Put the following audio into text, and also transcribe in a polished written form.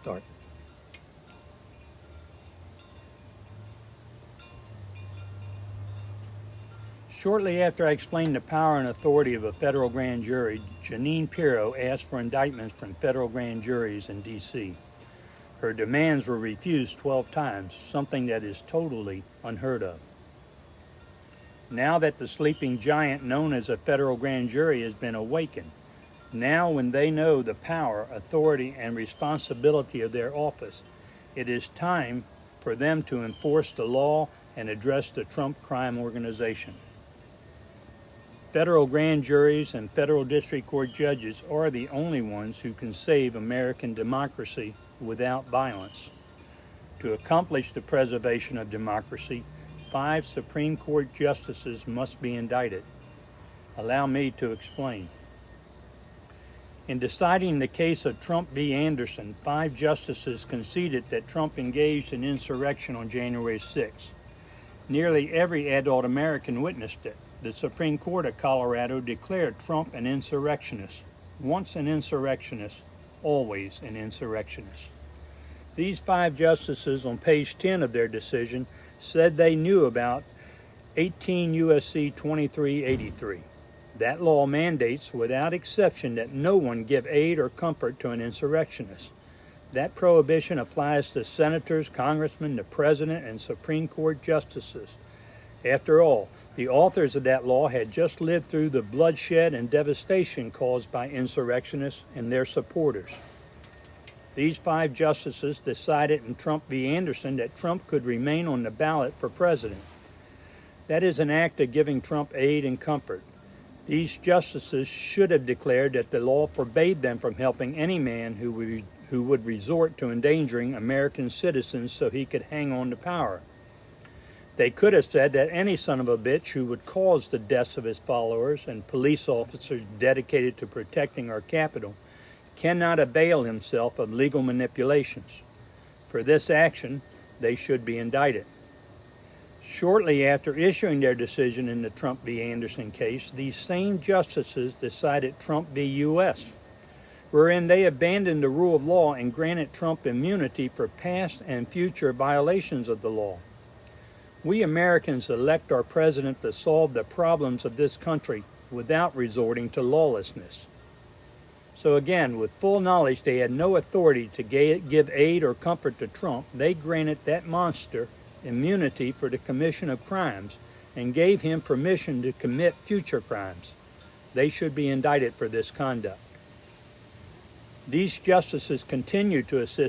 Start. Shortly after I explained the power and authority of a federal grand jury, Jeanine Pirro asked for indictments from federal grand juries in D.C. Her demands were refused 12 times, something that is totally unheard of. Now that the sleeping giant known as a federal grand jury has been awakened, now when they know the power, authority, and responsibility of their office, it is time for them to enforce the law and address the Trump crime organization. Federal grand juries and federal district court judges are the only ones who can save American democracy without violence. To accomplish the preservation of democracy, 5 Supreme Court justices must be indicted. Allow me to explain. In deciding the case of Trump v. Anderson, 5 justices conceded that Trump engaged in insurrection on January 6. Nearly every adult American witnessed it. The Supreme Court of Colorado declared Trump an insurrectionist. Once an insurrectionist, always an insurrectionist. These 5 justices on page 10 of their decision said they knew about 18 U.S.C. 2383. That law mandates without exception that no one give aid or comfort to an insurrectionist. That prohibition applies to senators, congressmen, the president, and Supreme Court justices. After all, the authors of that law had just lived through the bloodshed and devastation caused by insurrectionists and their supporters. These 5 justices decided in Trump v. Anderson that Trump could remain on the ballot for president. That is an act of giving Trump aid and comfort. These justices should have declared that the law forbade them from helping any man who would resort to endangering American citizens so he could hang on to power. They could have said that any son of a bitch who would cause the deaths of his followers and police officers dedicated to protecting our capital cannot avail himself of legal manipulations. For this action, they should be indicted. Shortly after issuing their decision in the Trump v. Anderson case, these same justices decided Trump v. U.S., wherein they abandoned the rule of law and granted Trump immunity for past and future violations of the law. We Americans elect our president to solve the problems of this country without resorting to lawlessness. So again, with full knowledge they had no authority to give aid or comfort to Trump, they granted that monster immunity for the commission of crimes and gave him permission to commit future crimes. They should be indicted for this conduct. These justices continue to assist